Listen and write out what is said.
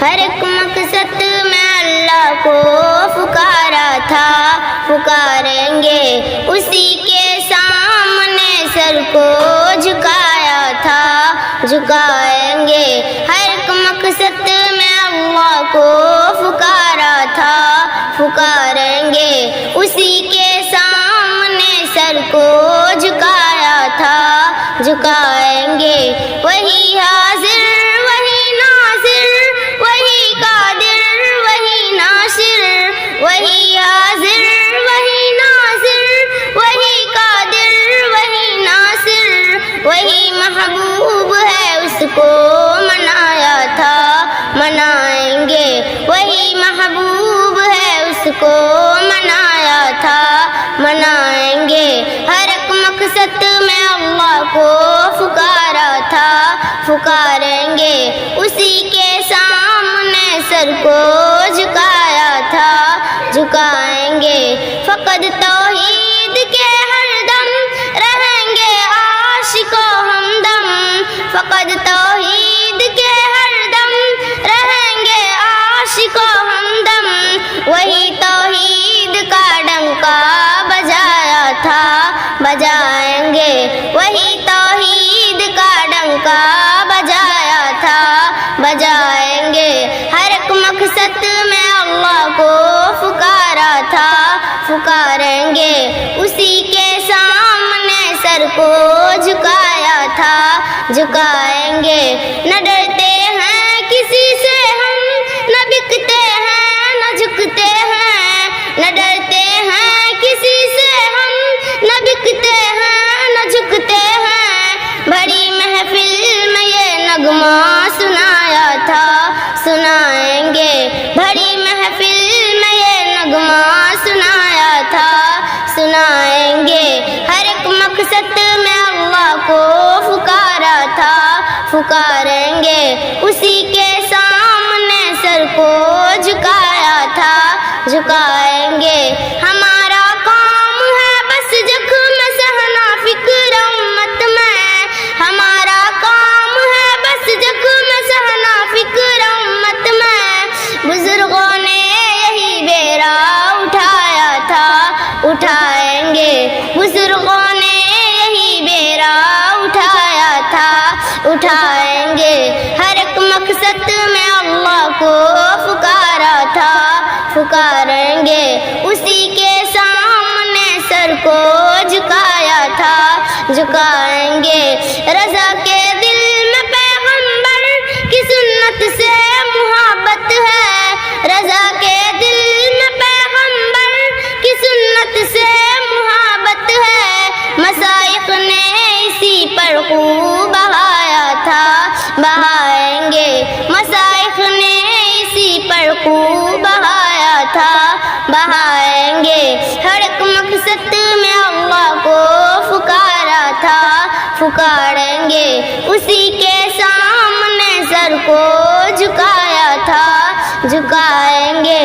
ہر ایک مقصد میں اللہ کو پکارا تھا، پکاریں گے اسی کے سامنے سر کو جھکایا تھا، جھکائیں گے ہر ایک مقصد میں اللہ کو پکارا تھا، پکاریں گے اسی کے سامنے سر کو جھکایا تھا، جھکائیں گے وہی حاضر وہی ناصر وہی قادر وہی ناصر، وہی حاضر وہی ناصر وہی قادر وہی ناصر، وہی محبوب ہے اس کو منایا تھا، منائیں گے وہی محبوب ہے اس کو منایا تھا، منائیں گے ہر ایک مقصد میں اللہ کو پکارا تھا، پکاریں گے اسی کے سامنے سر کو جھکایا تھا، جھکائیں گے فقط توحید کے ہر دم رہیں گے عاشق و ہمدم، فقط توحید کے ہر دم رہیں گے عاشق و ہمدم، وہی توحید کا ڈنکا بجایا تھا، بجائیں گے وہی توحید کا ڈنکا بجایا تھا، بجائیں گے ہر ایک مقصد میں اللہ کو پکارا تھا، پکاریں گے اسی کے سامنے سر کو جھکایا تھا، جھکائیں گے نہ ڈرتے ہیں کسی سے ہم، نہ بکتے ہیں نہ جھکتے ہیں، نہ ڈرتے ہیں کسی سے ہم، نہ بکتے ہیں نہ جھکتے ہیں، بڑی محفل میں یہ نغمہ سنایا تھا، سنائیں گے بڑی محفل میں یہ نغمہ سنایا تھا، سنائیں گے ہر ایک مقصد میں اللہ کو پکارا تھا، پکاریں گے اسی کے سامنے سر کو جھکایا تھا، جھکائیں گے ہمارا کام ہے بس زخم سہنا فکر امت میں، ہمارا کام ہے بس زخم سہنا فکر امت میں، بزرگوں نے یہی بیڑا اٹھایا تھا، اٹھائیں گے بزرگوں نے یہی بیڑا اٹھایا تھا، اٹھائیں گے ہر ایک مقصد میں اللہ کو پکارا تھا، پکاریں گے اسی کے سامنے سر کو جھکایا تھا، جھکائیں گے رضا کے دل میں پیغمبر کی سنت سے محبت ہے، رضا کے دل میں پیغمبر کی سنت سے محبت ہے، مشائخ نے اسی پر خوب بہایا تھا، بہائیں گے مشائخ نے اسی پر خوب بہایا تھا، بہائیں گے ہر ایک مقصد میں اللہ کو پکارا تھا، پکاریں گے اسی کے سامنے سر کو جھکایا تھا، جھکائیں گے